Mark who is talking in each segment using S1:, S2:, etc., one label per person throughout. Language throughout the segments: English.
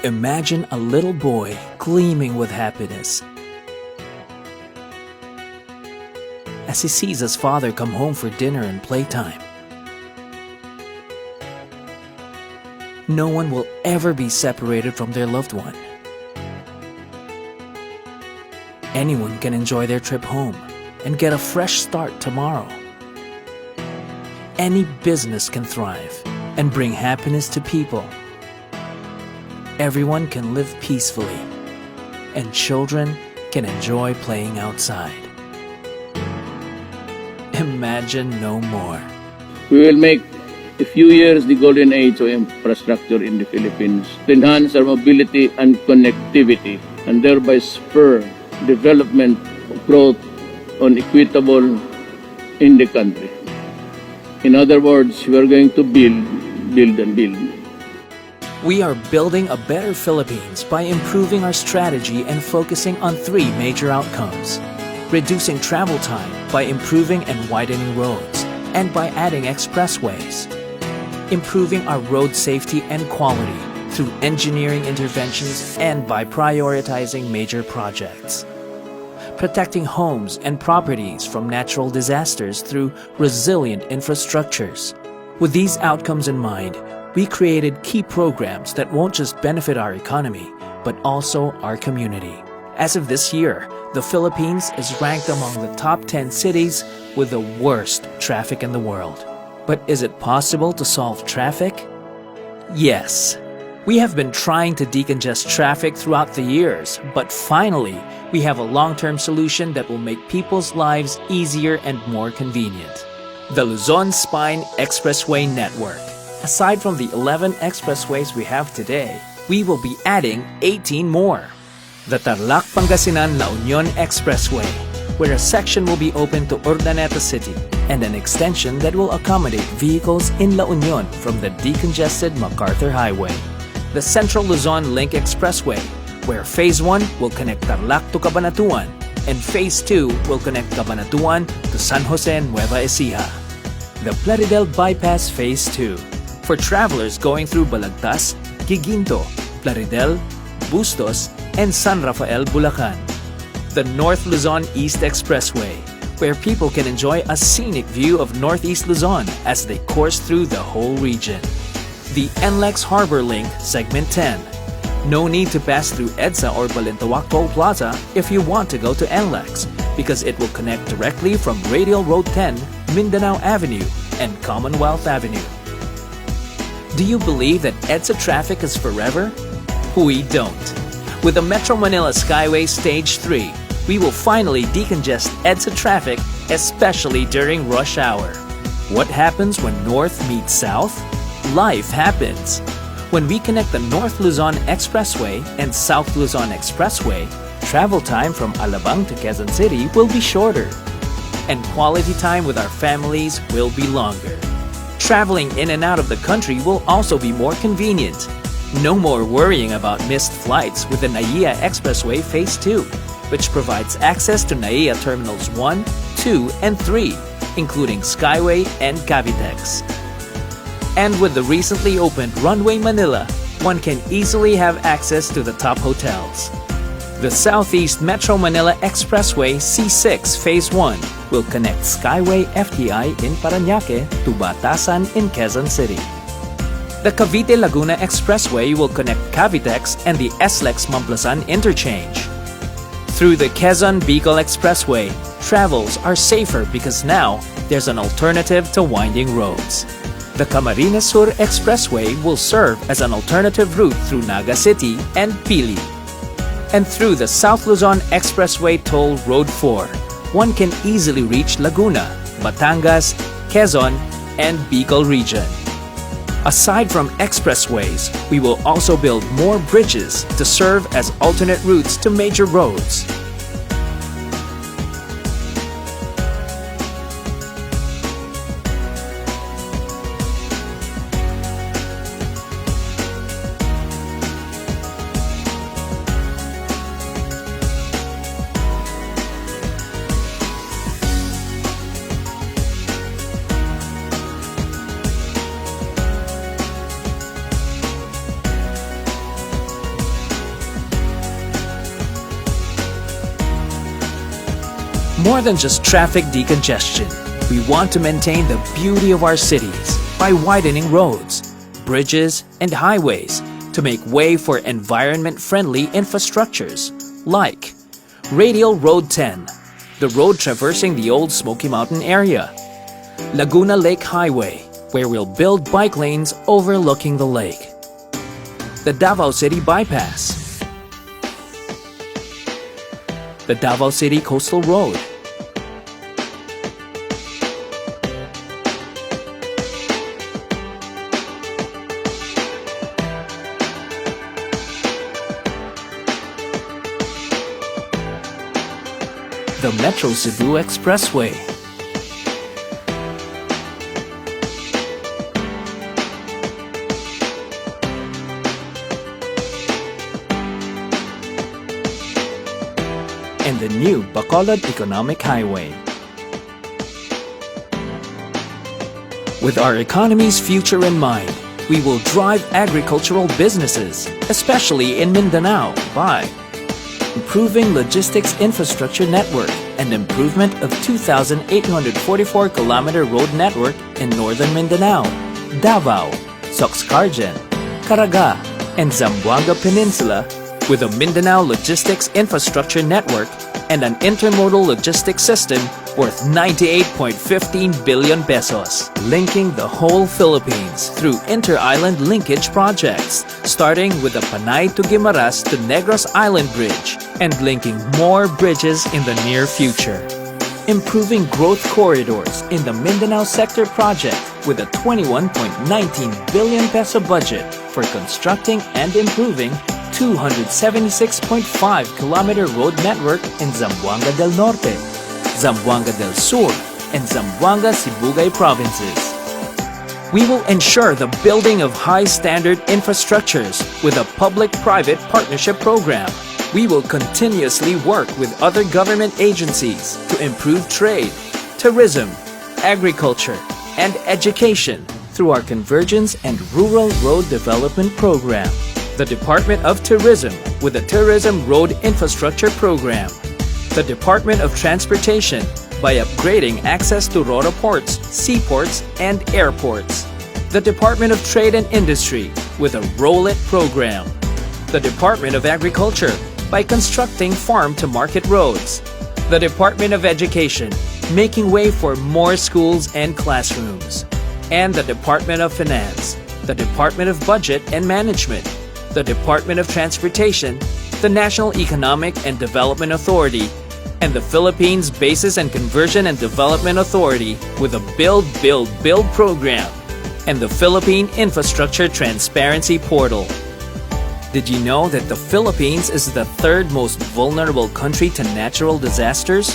S1: Imagine a little boy gleaming with happiness as he sees his father come home for dinner and playtime. No one will ever be separated from their loved one. Anyone can enjoy their trip home and get a fresh start tomorrow. Any business can thrive and bring happiness to people. Everyone can live peacefully, and children can enjoy playing outside. Imagine no more.
S2: We will make a few years the golden age of infrastructure in the Philippines to enhance our mobility and connectivity and thereby spur development of growth on equitable in the country. In other words, we are going to build and build.
S1: We are building a better Philippines by improving our strategy and focusing on three major outcomes: reducing travel time by improving and widening roads, and by adding expressways; improving our road safety and quality through engineering interventions and by prioritizing major projects; protecting homes and properties from natural disasters through resilient infrastructures. With these outcomes in mind, we created key programs that won't just benefit our economy, but also our community. As of this year, the Philippines is ranked among the top 10 cities with the worst traffic in the world. But is it possible to solve traffic? Yes. We have been trying to decongest traffic throughout the years, but finally, we have a long-term solution that will make people's lives easier and more convenient. The Luzon Spine Expressway Network. Aside from the 11 expressways we have today, we will be adding 18 more. The Tarlac-Pangasinan-La Union Expressway, where a section will be open to Urdaneta City and an extension that will accommodate vehicles in La Union from the decongested MacArthur Highway. The Central Luzon Link Expressway, where Phase 1 will connect Tarlac to Cabanatuan and Phase 2 will connect Cabanatuan to San Jose, Nueva Ecija. The Plaridel Bypass Phase 2, for travelers going through Balagtas, Giginto, Plaridel, Bustos, and San Rafael, Bulacan. The North Luzon East Expressway, where people can enjoy a scenic view of Northeast Luzon as they course through the whole region. The NLEX Harbor Link Segment 10. No need to pass through EDSA or Balintawak Toll Plaza if you want to go to NLEX, because it will connect directly from Radial Road 10, Mindanao Avenue, and Commonwealth Avenue. Do you believe that EDSA traffic is forever? We don't. With the Metro Manila Skyway Stage 3, we will finally decongest EDSA traffic, especially during rush hour. What happens when North meets South? Life happens. When we connect the North Luzon Expressway and South Luzon Expressway, travel time from Alabang to Quezon City will be shorter, and quality time with our families will be longer. Traveling in and out of the country will also be more convenient. No more worrying about missed flights with the NAIA Expressway Phase 2, which provides access to NAIA Terminals 1, 2, and 3, including Skyway and Cavitex. And with the recently opened Runway Manila, one can easily have access to the top hotels. The Southeast Metro Manila Expressway C6 Phase 1 will connect Skyway FTI in Parañaque to Batasan in Quezon City. The Cavite-Laguna Expressway will connect Cavitex and the SLEX Mamplasan interchange. Through the Quezon-Bicol Expressway, travels are safer because now there's an alternative to winding roads. The Camarines Sur Expressway will serve as an alternative route through Naga City and Pili. And through the South Luzon Expressway Toll Road 4, one can easily reach Laguna, Batangas, Quezon, and Bicol region. Aside from expressways, we will also build more bridges to serve as alternate routes to major roads. more than just traffic decongestion. We want to maintain the beauty of our cities by widening roads, bridges, and highways to make way for environment-friendly infrastructures like Radial Road 10, the road traversing the old Smoky Mountain area, Laguna Lake Highway, where we'll build bike lanes overlooking the lake, the Davao City Bypass, the Davao City Coastal Road, the Metro Cebu Expressway, and the new Bacolod Economic Highway. With our economy's future in mind, we will drive agricultural businesses, especially in Mindanao, by improving logistics infrastructure network and improvement of 2,844-kilometer road network in northern Mindanao, Davao, Soxcargen, Caraga, and Zamboanga Peninsula with a Mindanao Logistics Infrastructure Network and an intermodal logistics system worth 98.15 billion pesos, linking the whole Philippines through inter-island linkage projects, starting with the Panay to Guimaras to Negros Island Bridge and linking more bridges in the near future. Improving growth corridors in the Mindanao Sector project with a 21.19 billion peso budget for constructing and improving 276.5-kilometer road network in Zamboanga del Norte, Zamboanga del Sur, and Zamboanga Sibugay provinces. We will ensure the building of high-standard infrastructures with a public-private partnership program. We will continuously work with other government agencies to improve trade, tourism, agriculture, and education through our Convergence and Rural Road Development Program. The Department of Tourism with the Tourism Road Infrastructure Program. The Department of Transportation by upgrading access to RORO ports, seaports, and airports. The Department of Trade and Industry with a Roll It program. The Department of Agriculture by constructing farm-to-market roads. The Department of Education making way for more schools and classrooms. And the Department of Finance, the Department of Budget and Management, the Department of Transportation, the National Economic and Development Authority, and the Philippines Basis and Conversion and Development Authority with a Build, Build, Build program, and the Philippine Infrastructure Transparency Portal. Did you know that the Philippines is the third most vulnerable country to natural disasters?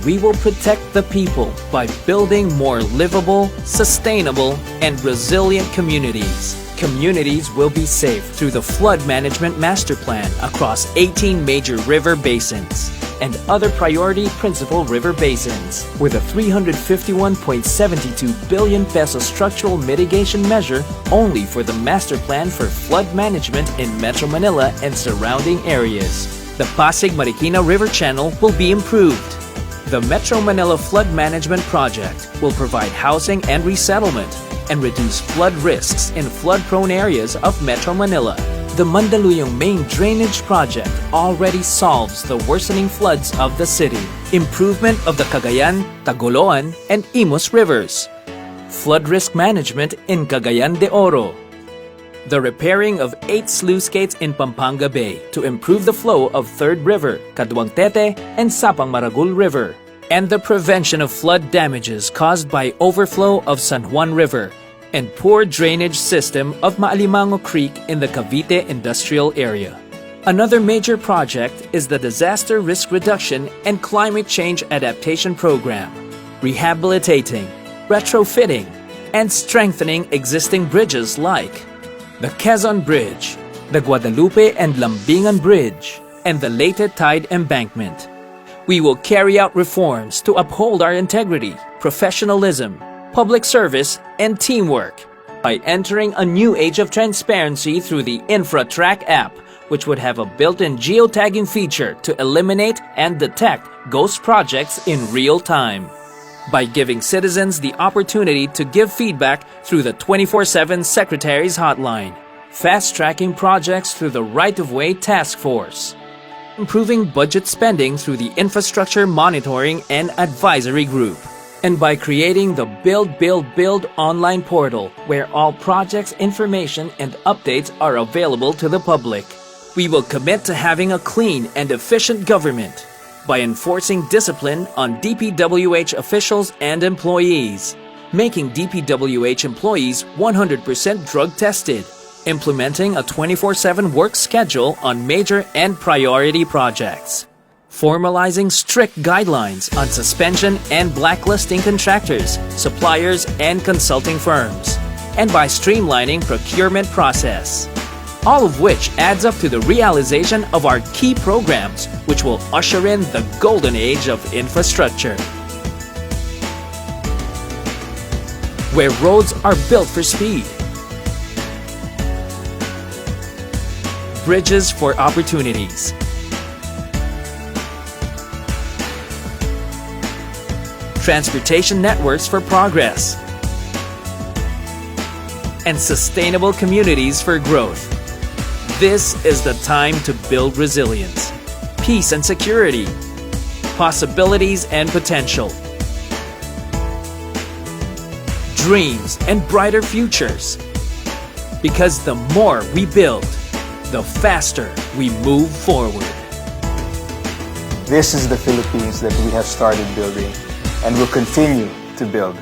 S1: We will protect the people by building more livable, sustainable, and resilient communities. Communities will be safe through the Flood Management Master Plan across 18 major river basins and other priority principal river basins with a 351.72 billion peso structural mitigation measure only for the Master Plan for Flood Management in Metro Manila and surrounding areas. The Pasig-Marikina River Channel will be improved. The Metro Manila Flood Management Project will provide housing and resettlement and reduce flood risks in flood-prone areas of Metro Manila. The Mandaluyong Main Drainage Project already solves the worsening floods of the city. Improvement of the Cagayan, Tagoloan, and Imus rivers. Flood risk management in Cagayan de Oro. The repairing of 8 sluice gates in Pampanga Bay to improve the flow of Third River, Caduangtete, and Sapang Maragul River. And the prevention of flood damages caused by overflow of San Juan River and poor drainage system of Maalimango Creek in the Cavite Industrial Area. Another major project is the Disaster Risk Reduction and Climate Change Adaptation Program, rehabilitating, retrofitting, and strengthening existing bridges like the Quezon Bridge, the Guadalupe and Lambingan Bridge, and the Leyte Tide Embankment. We will carry out reforms to uphold our integrity, professionalism, public service, and teamwork by entering a new age of transparency through the InfraTrack app, which would have a built-in geotagging feature to eliminate and detect ghost projects in real time. By giving citizens the opportunity to give feedback through the 24/7 Secretary's Hotline, fast-tracking projects through the Right-of-Way Task Force, improving budget spending through the Infrastructure Monitoring and Advisory Group, and by creating the Build online portal where all projects, information, and updates are available to the public. We will commit to having a clean and efficient government by enforcing discipline on DPWH officials and employees, making DPWH employees 100% drug tested, implementing a 24/7 work schedule on major and priority projects, formalizing strict guidelines on suspension and blacklisting contractors, suppliers, and consulting firms, and by streamlining procurement process. All of which adds up to the realization of our key programs, which will usher in the golden age of infrastructure, where roads are built for speed, bridges for opportunities, transportation networks for progress, and sustainable communities for growth. This is the time to build resilience, peace and security, possibilities and potential, dreams and brighter futures. Because the more we build, the faster we move forward.
S3: This is the Philippines that we have started building and will continue to build.